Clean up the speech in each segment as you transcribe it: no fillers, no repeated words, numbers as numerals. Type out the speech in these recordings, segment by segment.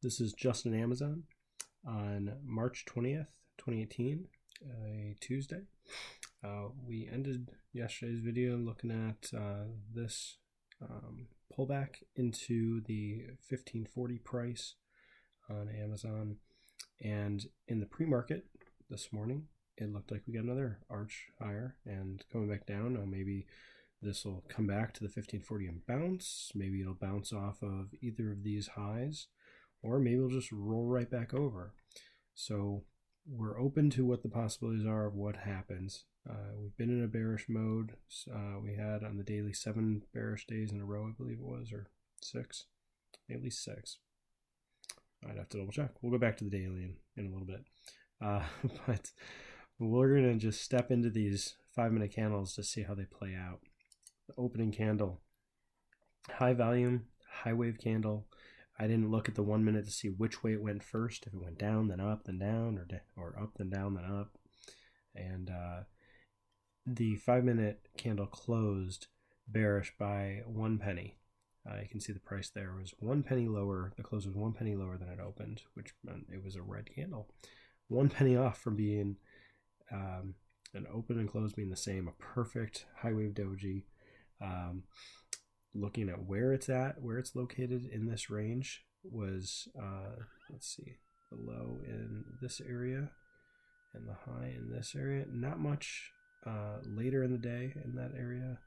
This is just an Amazon on March 20th, 2018, a Tuesday. We ended yesterday's video looking at this pullback into the 1540 price on Amazon, and in the pre-market this morning it looked like we got another arch higher and coming back down. Now maybe this will come back to the 1540 and bounce. Maybe it'll bounce off of either of these highs, or maybe it'll just roll right back over. So we're open to what the possibilities are of what happens. We've been in a bearish mode. We had on the daily 7 bearish days in a row, I believe it was, or 6, at least 6. I'd have to double check. We'll go back to the daily in a little bit. But we're going to just step into these 5-minute candles to see how they play out. The opening candle, high volume, high wave candle. I didn't look at the 1 minute to see which way it went first. If it went down, then up, then down, or up, then down, then up. And the 5-minute candle closed bearish by 1 penny. You can see the price there was 1 penny lower. The close was 1 penny lower than it opened, which meant it was a red candle. 1 penny off from being an open and close being the same. A perfect high wave doji. Looking at where it's at, where it's located in this range was, let's see, the low in this area and the high in this area. Not much later in the day in that area,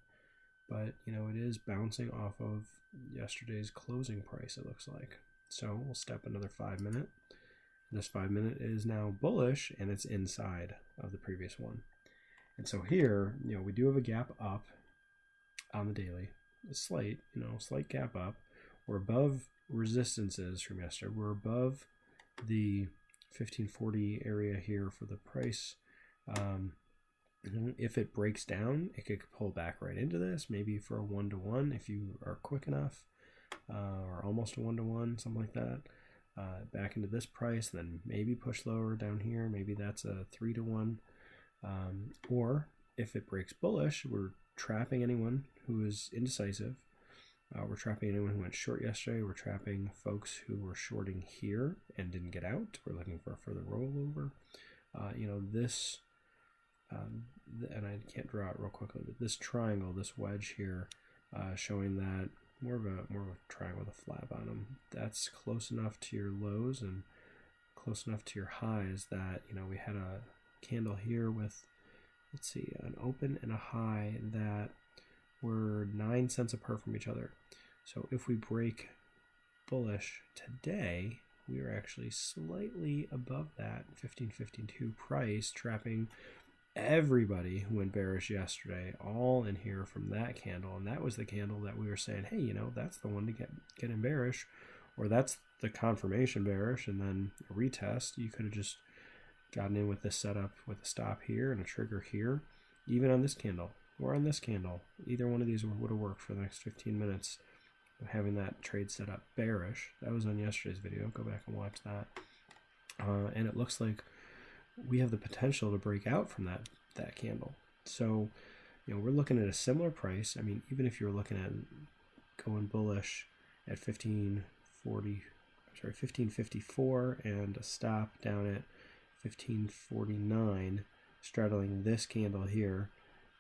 but you know, it is bouncing off of yesterday's closing price, it looks like. So we'll step another 5 minute. This 5 minute is now bullish and it's inside of the previous one. And so here, you know, we do have a gap up on the daily, a slight gap up. We're above resistances from yesterday. We're above the 1540 area here for the price. If it breaks down, it could pull back right into this, maybe for a 1-to-1 if you are quick enough, or almost a 1-to-1, something like that. Back into this price, then maybe push lower down here. Maybe that's a 3-to-1. Or if it breaks bullish, we're trapping anyone who is indecisive. We're trapping anyone who went short yesterday. We're trapping folks who were shorting here and didn't get out. We're looking for a further rollover. You know, this, and I can't draw it real quickly, but this triangle, this wedge here, showing that more of a triangle with a flat bottom. That's close enough to your lows and close enough to your highs that, you know, we had a candle here with, let's see, an open and a high that were 9 cents apart from each other. So if we break bullish today, we are actually slightly above that 1552 price, trapping everybody who went bearish yesterday, all in here from that candle. And that was the candle that we were saying, hey, you know, that's the one to get in bearish, or that's the confirmation bearish, and then a retest. You could have just gotten in with this setup with a stop here and a trigger here, even on this candle or on this candle. Either one of these would have worked for the next 15 minutes of having that trade set up bearish. That was on yesterday's video. Go back and watch that. And it looks like we have the potential to break out from that candle. So, you know, we're looking at a similar price. I mean, even if you're looking at going bullish at 1554 and a stop down at 1549, straddling this candle here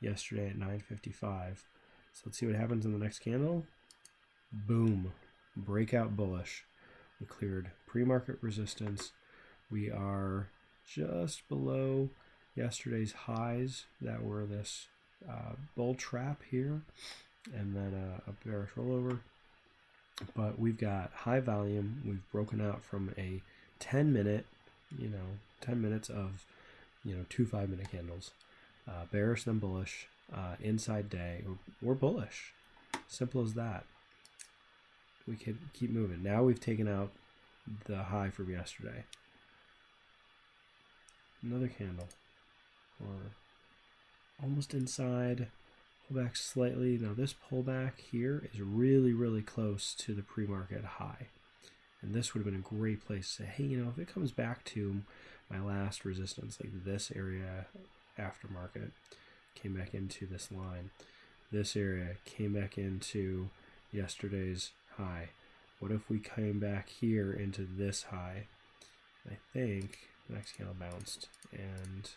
yesterday at 955. So let's see what happens in the next candle. Boom, breakout bullish. We cleared pre-market resistance. We are just below yesterday's highs that were this bull trap here, and then a bearish rollover. But we've got high volume. We've broken out from a 10 minute, 10 minutes of, 2 5-minute candles. Bearish then bullish, inside day. We're bullish. Simple as that. We could keep moving. Now we've taken out the high from yesterday. Another candle. We're almost inside. Pull back slightly. Now this pullback here is really, really close to the pre-market high. And this would have been a great place to say, hey, if it comes back to my last resistance, like this area aftermarket, came back into this line. This area came back into yesterday's high. What if we came back here into this high? I think the next candle bounced and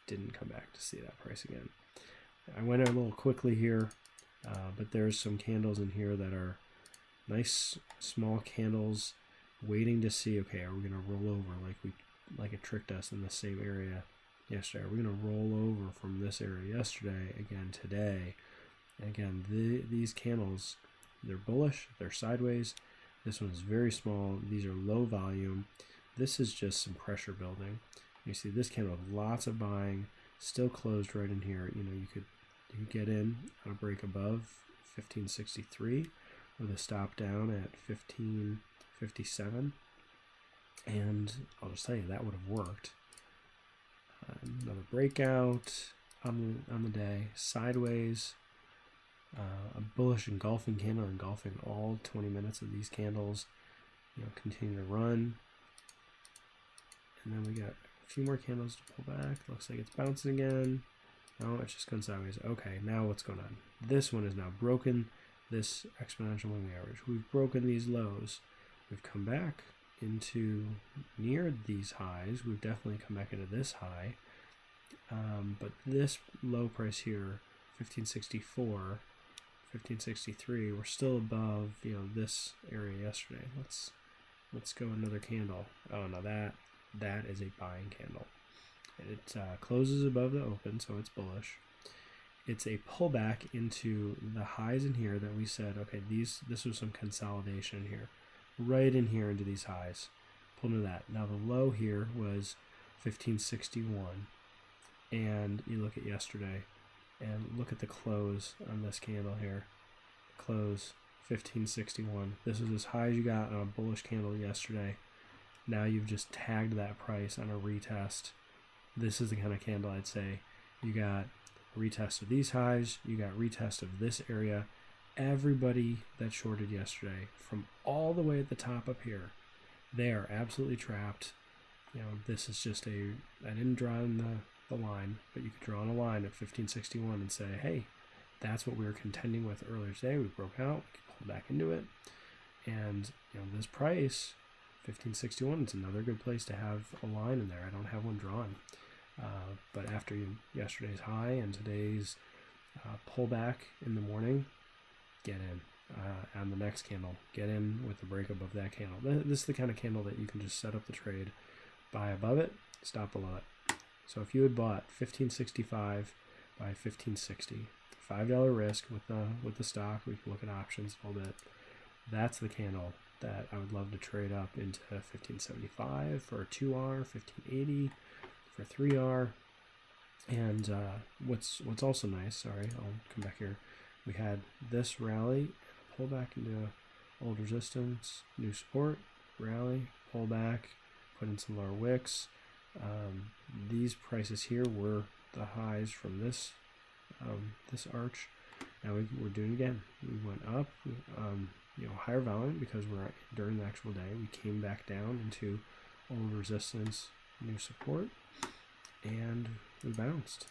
didn't come back to see that price again. I went a little quickly here, but there's some candles in here that are nice small candles waiting to see, okay, are we going to roll over like it tricked us in the same area yesterday? Are we going to roll over from this area yesterday again today? And again, these candles, they're bullish, they're sideways. This one is very small. These are low volume. This is just some pressure building. You see this candle with lots of buying, still closed right in here. You know, you could get in on a break above 1563 with a stop down at 1557, and I'll just tell you that would have worked. Another breakout on the day, sideways, a bullish engulfing candle, engulfing all 20 minutes of these candles. You know, continue to run, and then we got a few more candles to pull back. Looks like it's bouncing again. No, it's just going sideways. Okay, now what's going on? This one is now broken this exponential moving average. We've broken these lows. We've come back into near these highs. We've definitely come back into this high. But this low price here, 1564, 1563, we're still above, you know, this area yesterday. Let's go another candle. Oh no, that is a buying candle. It closes above the open, so it's bullish. It's a pullback into the highs in here that we said, okay, this was some consolidation in here, right in here into these highs. Pull into that. Now the low here was 1561, and you look at yesterday, and look at the close on this candle here. Close 1561. This is as high as you got on a bullish candle yesterday. Now you've just tagged that price on a retest. This is the kind of candle I'd say you got a retest of these highs, you got retest of this area. Everybody that shorted yesterday, from all the way at the top up here, they are absolutely trapped. You know, this is just I didn't draw in the line, but you could draw on a line at 1561 and say, hey, that's what we were contending with earlier today. We broke out, we could pull back into it. And, you know, this price, 1561, it's another good place to have a line in there. I don't have one drawn. But after yesterday's high and today's pullback in the morning, get in. On the next candle, get in with the break above that candle. This is the kind of candle that you can just set up the trade, buy above it, stop below it. So if you had bought 1565 by 1560, $5 risk with the stock, we can look at options a little bit. That's the candle that I would love to trade up into 1575 for a 2R, 1580 for 3R. And what's also nice, sorry, I'll come back here. We had this rally, pull back into old resistance, new support, rally, pull back, put in some lower wicks. These prices here were the highs from this this arch. Now we're doing it again. We went up, you know, higher volume because we're during the actual day. We came back down into old resistance, new support, and we bounced.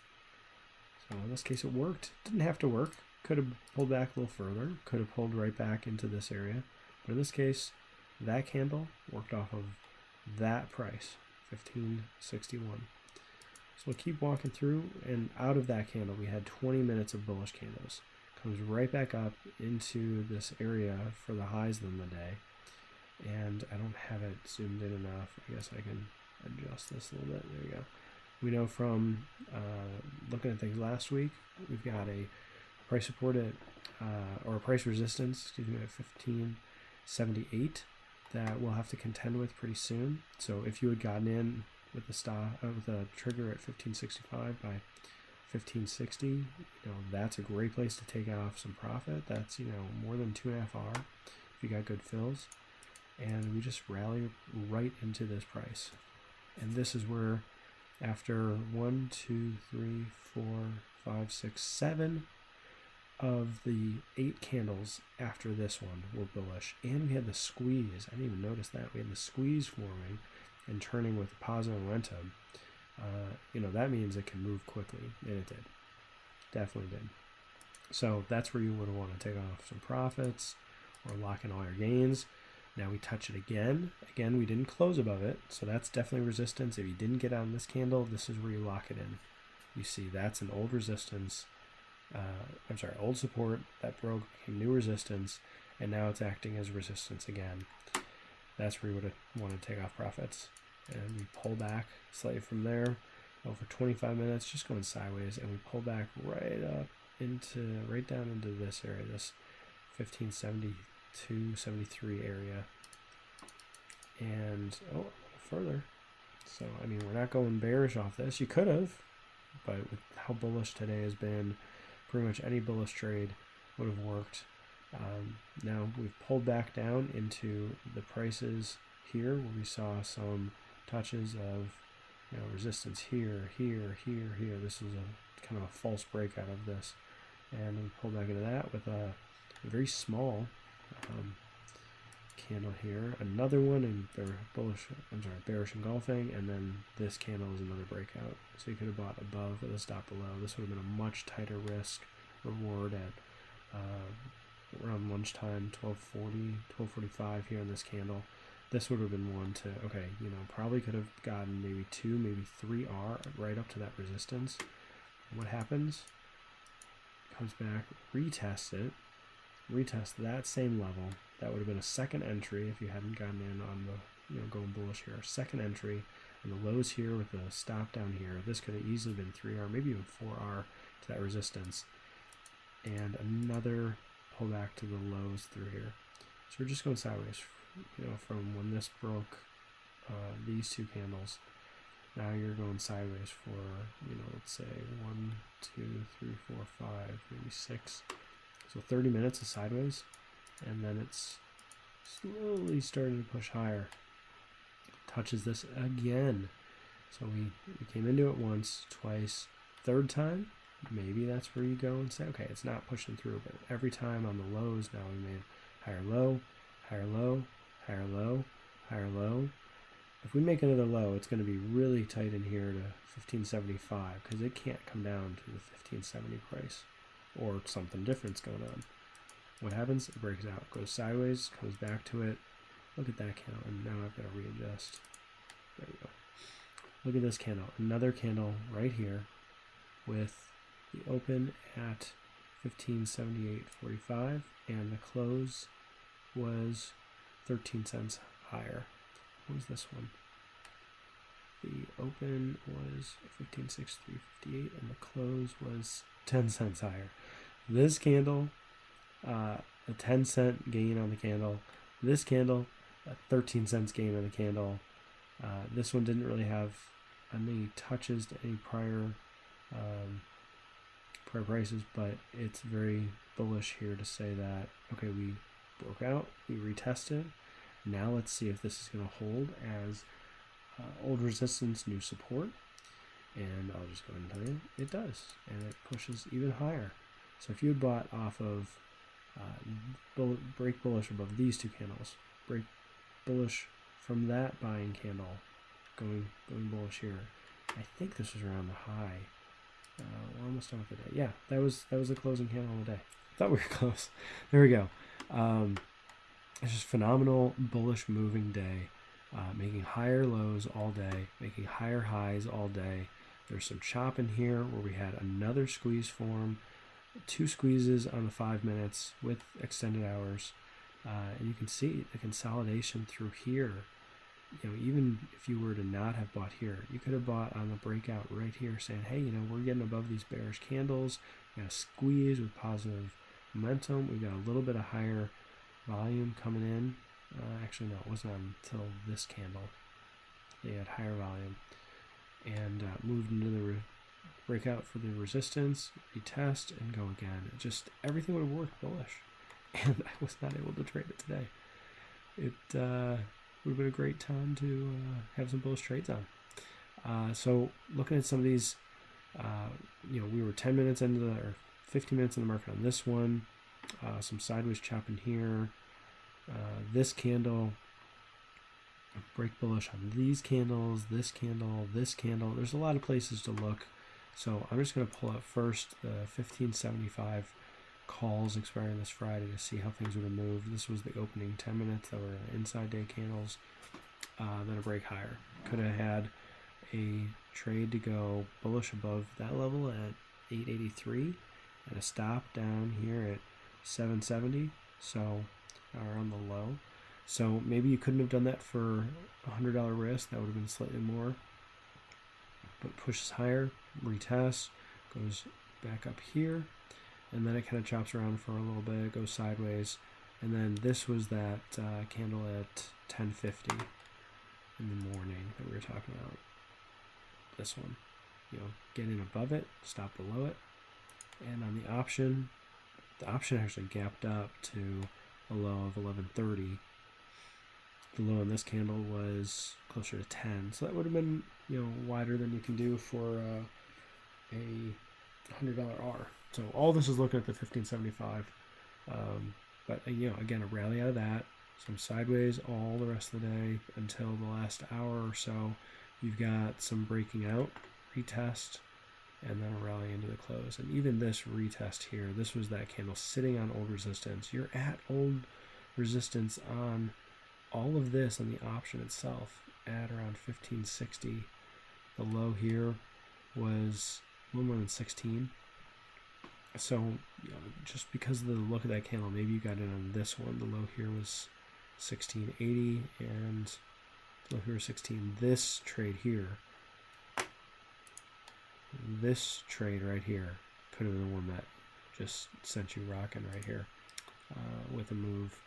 So in this case, it worked. Didn't have to work. Could have pulled back a little further. Could have pulled right back into this area. But in this case, that candle worked off of that price, 1561. So we'll keep walking through, and out of that candle, we had 20 minutes of bullish candles. Comes right back up into this area for the highs of the day. And I don't have it zoomed in enough. I guess I can adjust this a little bit. There we go. We know from looking at things last week, we've got a price support at, or a price resistance, excuse me, at 1578 that we'll have to contend with pretty soon. So if you had gotten in with the with a trigger at 1565 by 1560, you know, that's a great place to take off some profit. That's, you know, more than 2.5R if you got good fills. And we just rally right into this price. And this is where after 1, 2, 3, 4, 5, 6, 7 of the 8 candles after this one were bullish. And we had the squeeze. I didn't even notice that. We had the squeeze forming and turning with positive momentum. You know, that means it can move quickly, and it did. Definitely did. So that's where you would want to take off some profits, or lock in all your gains. Now we touch it again. Again, we didn't close above it, so that's definitely resistance. If you didn't get on this candle, this is where you lock it in. You see that's an old resistance. Old support that broke, became new resistance, and now it's acting as resistance again. That's where you would want to take off profits. And we pull back slightly from there over 25 minutes, just going sideways, and we pull back right down into this area, this 1572-73 area, and a little further. So I mean, we're not going bearish off this. You could have, but with how bullish today has been, pretty much any bullish trade would have worked. Now we've pulled back down into the prices here, where we saw some touches of resistance here. This is a kind of a false breakout of this, and we pull back into that with a very small candle here, another one in bearish engulfing, and then this candle is another breakout. So you could have bought above with a stop below. This would have been a much tighter risk reward at around lunchtime, 12:40, 12:45 here in this candle. This would have been one to, okay, probably could have gotten maybe 2, maybe 3 R right up to that resistance. What happens? Comes back, retests it, retest that same level. That would have been a second entry if you hadn't gotten in on the, going bullish here. Second entry, and the lows here with the stop down here. This could have easily been 3R, maybe even 4R to that resistance. And another pullback to the lows through here. So we're just going sideways, from when this broke these two candles. Now you're going sideways for, let's say 1, 2, 3, 4, 5, maybe 6. So 30 minutes of sideways, and then it's slowly starting to push higher. Touches this again. So we came into it once, twice, third time. Maybe that's where you go and say, okay, it's not pushing through, but every time on the lows now we made higher low, higher low, higher low, higher low. If we make another low, it's going to be really tight in here to 1575, because it can't come down to the 1570 price, or something different's going on. What happens? It breaks out, goes sideways, comes back to it. Look at that candle, and now I've got to readjust. There we go. Look at this candle, another candle right here with the open at 1578.45, and the close was 13 cents higher. What was this one? The open was 1563.58, and the close was 10 cents higher. This candle, a 10 cent gain on the candle. This candle, a 13 cents gain on the candle. This one didn't really have any touches to any prior prices, but it's very bullish here to say that, okay, we broke out, we retested. Now let's see if this is going to hold as old resistance, new support. And I'll just go ahead and tell you, it does. And it pushes even higher. So if you had bought off of break bullish above these two candles, break bullish from that buying candle, going bullish here. I think this was around the high. We're almost done with the day. Yeah, that was the closing candle of the day. I thought we were close. There we go. It's just phenomenal bullish moving day, making higher lows all day, making higher highs all day. There's some chop in here where we had another squeeze form, 2 squeezes on the 5 minutes with extended hours, and you can see the consolidation through here. Even if you were to not have bought here, you could have bought on the breakout right here, saying, hey, we're getting above these bearish candles. We got a squeeze with positive momentum. We got a little bit of higher volume coming in. Actually, no, it wasn't until this candle. They had higher volume and moved into the breakout for the resistance, retest, and go again. Everything would have worked bullish, and I was not able to trade it today. It would have been a great time to have some bullish trades on. So looking at some of these, we were 10 minutes into or 15 minutes in the market on this one. Some sideways chopping here. This candle, break bullish on these candles, this candle, this candle. There's a lot of places to look. So I'm just going to pull up first the 1575 calls expiring this Friday to see how things would have moved. This was the opening 10 minutes that were inside day candles. Then a break higher. Could have had a trade to go bullish above that level at 883 and a stop down here at 770, so or on the low. So maybe you couldn't have done that for $100 risk. That would have been slightly more. But pushes higher, retests, goes back up here, and then it kind of chops around for a little bit, goes sideways, and then this was that candle at 1050 in the morning that we were talking about. This one, get in above it, stop below it, and on the option actually gapped up to a low of 1130. The low on this candle was closer to 10, so that would have been wider than you can do for a $100 R. So all this is looking at the 1575, but again, a rally out of that, some sideways all the rest of the day until the last hour or so. You've got some breaking out, retest, and then a rally into the close. And even this retest here, this was that candle sitting on old resistance. You're at old resistance on all of this on the option itself at around 1560. The low here was a little more than 16. So just because of the look of that candle, maybe you got in on this one. The low here was 1680 and the low here was 16. This trade here, this trade right here could have been the one that just sent you rocking right here with a move.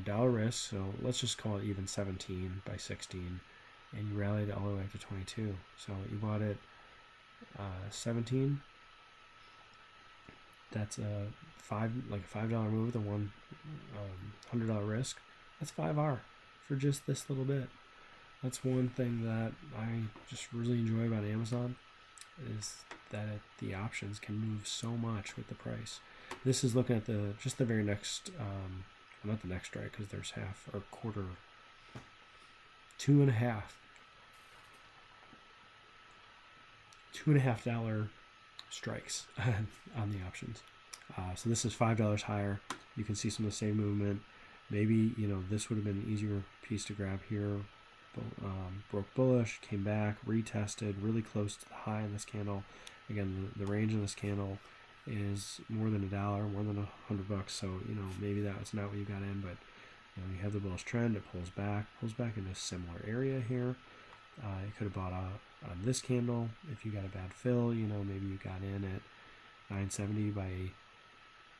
Dollar risk, so let's just call it even 17 by 16, and you rallied it all the way up to 22. So you bought it 17. That's a $5 move with a $100 risk. That's 5R for just this little bit. That's one thing that I just really enjoy about Amazon, is that the options can move so much with the price. This is looking at the very next. Not the next strike, because there's half or quarter, $2.5 strikes on the options. So this is $5 higher. You can see some of the same movement. Maybe this would have been an easier piece to grab here. Broke bullish, came back, retested, really close to the high in this candle. Again, the range in this candle is more than $1, more than $100. So maybe that's not what you got in, but you have the bullish trend. It pulls back into a similar area here. You could have bought on this candle if you got a bad fill. Maybe you got in at 970 by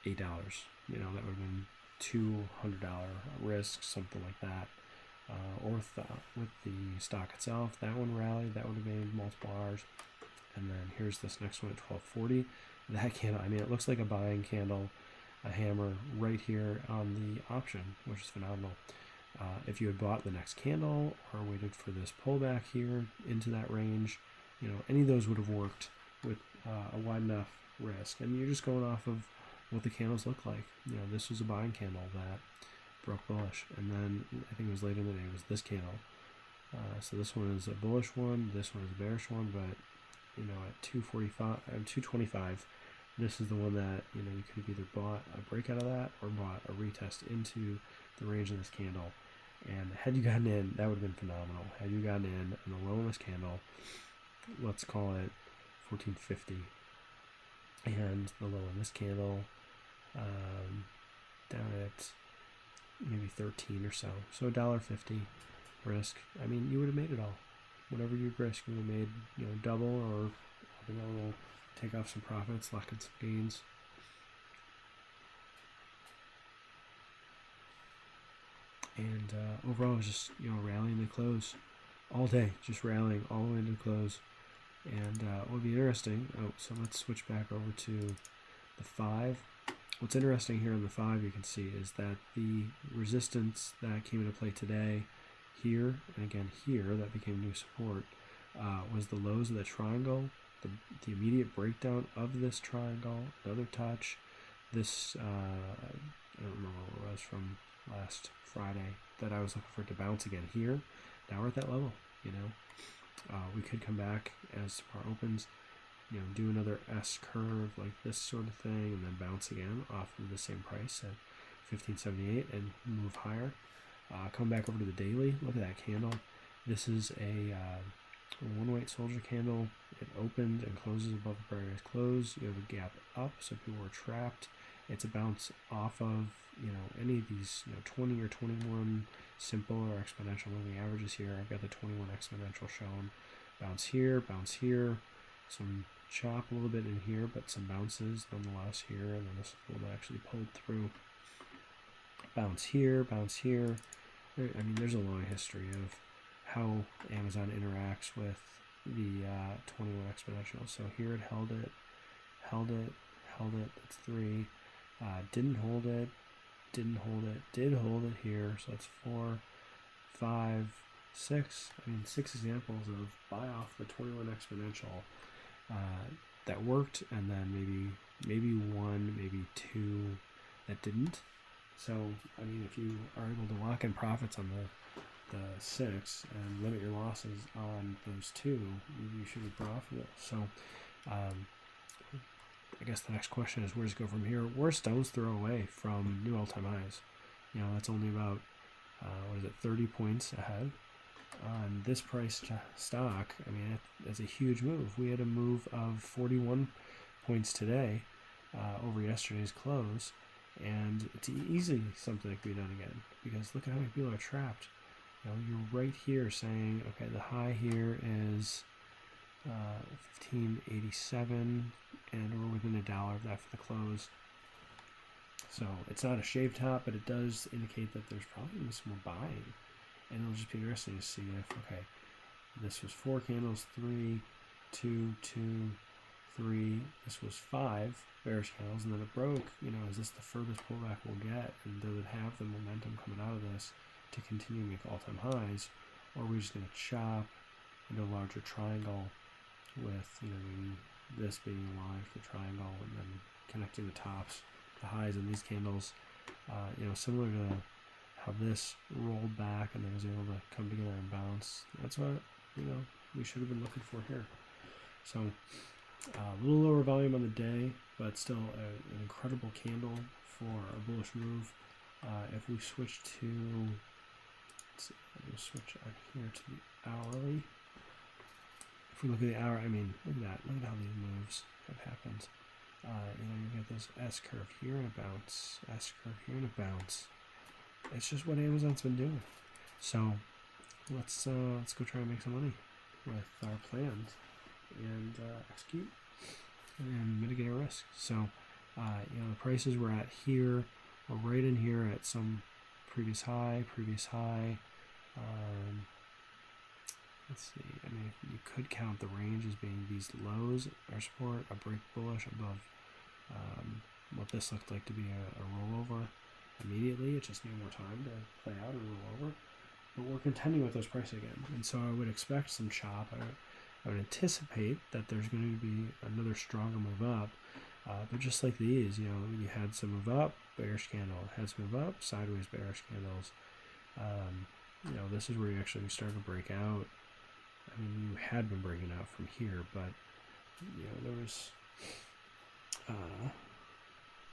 $8. That would have been $200 risk, something like that. Or with the stock itself, that one rallied, that would have made multiple R's. And then here's this next one at 1240. That candle, it looks like a buying candle, a hammer right here on the option, which is phenomenal. If you had bought the next candle or waited for this pullback here into that range, any of those would have worked with a wide enough risk. And you're just going off of what the candles look like. This was a buying candle that broke bullish, and then I think it was later in the day, it was this candle. So this one is a bullish one, this one is a bearish one, but at 225, this is the one that you could have either bought a breakout of that or bought a retest into the range of this candle. And had you gotten in, that would have been phenomenal. Had you gotten in on the low in this candle, let's call it 1450, and the low in this candle down at maybe 13 or so. So $1.50 risk. You would have made it all. Whatever you risk, you would have made double, or take off some profits, lock in some gains. And overall, it was just rallying the close all day, just rallying all the way into the close. And what would be interesting, so let's switch back over to the 5. What's interesting here on the 5, you can see, is that the resistance that came into play today, here and again here, that became new support, was the lows of the triangle, the immediate breakdown of this triangle, another touch. This I don't remember what it was from last Friday that I was looking for it to bounce again here. Now we're at that level. We could come back as tomorrow opens do another S curve like this sort of thing, and then bounce again off of the same price at 1578 and move higher. Come back over to the daily. Look at that candle. This is a one white soldier candle. It opened and closes above the previous close. You have a gap up, so people were trapped. It's a bounce off of any of these 20 or 21 simple or exponential moving averages here. I've got the 21 exponential shown. Bounce here, some chop a little bit in here, but some bounces nonetheless here, and then this one actually pulled through. Bounce here, bounce here. I mean, there's a long history of how Amazon interacts with the 21 exponential. So here it held it, that's 3. Didn't hold it, did hold it here. So that's 4, 5, 6. I mean, 6 examples of buy off the 21 exponential that worked, and then maybe 1, maybe 2 that didn't. So, I mean, if you are able to lock in profits on the 6 and limit your losses on those 2, you should be profitable. So, I guess the next question is, where does it go from here? We're a stone's throw away from new all-time highs. That's only about 30 points ahead. On this price stock, I mean, it's a huge move. We had a move of 41 points today over yesterday's close, and it's easily something that can be done again, because look at how many people are trapped. You're right here saying, okay, the high here is 1587, and we're within $1 of that for the close. So it's not a shaved top, but it does indicate that there's probably going to be some more buying. And it'll just be interesting to see if, okay, this was 4 candles, 3, 2, 2, 3. This was 5 bearish candles, and then it broke. Is this the furthest pullback we'll get? And does it have the momentum coming out of this to continue to make all-time highs? Or are we just going to chop into a larger triangle with, maybe this being in line for the triangle, and then connecting the tops, the highs in these candles, similar to how this rolled back and then was able to come together and bounce. That's what we should have been looking for here. So a little lower volume on the day, but still an incredible candle for a bullish move. If we switch to, we'll switch out here to the hourly. If we look at the hour, I mean, look at that. Look at how these moves have happened. You get this S curve here and a bounce, S curve here and a bounce. It's just what Amazon's been doing. So let's go try and make some money with our plans and execute and mitigate our risk. So the prices we're at here, we're right in here at some previous high. Let's see. I mean, you could count the range as being these lows are support, a break bullish above what this looked like to be a rollover. Immediately, it just needed more time to play out and roll over, but we're contending with those prices again, and so I would expect some chop. I would anticipate that there's going to be another stronger move up, but just like these, you had some move up, bearish candle, had some move up, sideways bearish candles. This is where you actually started to break out. I mean, you had been breaking out from here, but there was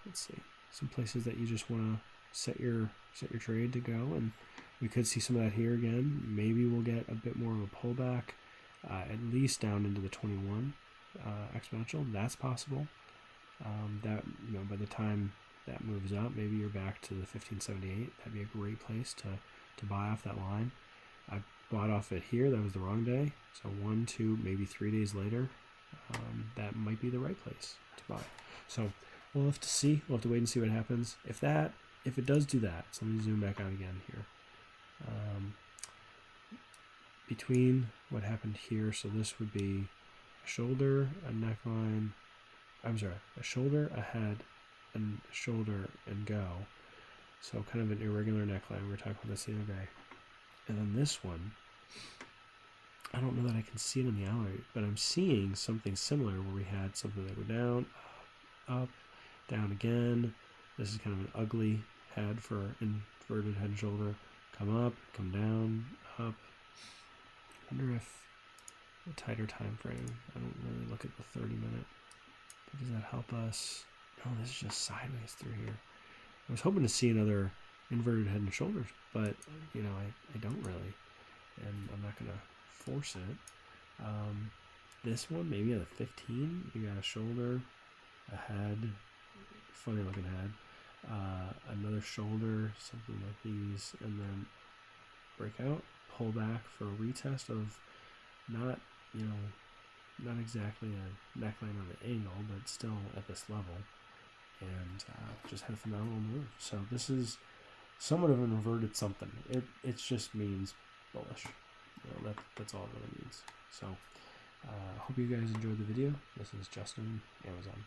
let's see, some places that you just want to set your trade to go, and we could see some of that here again. Maybe we'll get a bit more of a pullback, at least down into the 21 exponential. That's possible. That by the time that moves up, maybe you're back to the 1578. That'd be a great place to buy off that line. I bought off it here. That was the wrong day. So 1, 2, maybe 3 days later, that might be the right place to buy. So we'll have to see. We'll have to wait and see what happens. If it does do that, so let me zoom back out again here. Between what happened here, so this would be a shoulder, a neckline. I'm sorry, a shoulder, a head, and a shoulder, and go. So kind of an irregular neckline. We were talking about this the other day. And then this one, I don't know that I can see it in the hourly, but I'm seeing something similar where we had something that went down, up, down again. This is kind of an ugly head for inverted head and shoulder. Come up, come down, up. I wonder if a tighter time frame. I don't really look at the 30-minute. But does that help us? No, this is just sideways through here. I was hoping to see another inverted head and shoulders, but you know, I don't really, and I'm not gonna force it. This one, maybe at a 15, you got a shoulder, a head, funny looking head, another shoulder, something like these, and then breakout, pull back for a retest of not, you know, not exactly a neckline on an angle, but still at this level, and just had a phenomenal move. So this is somewhat of an inverted something. It just means bullish. You know, that's all it really means. So hope you guys enjoyed the video. This is Justin, Amazon.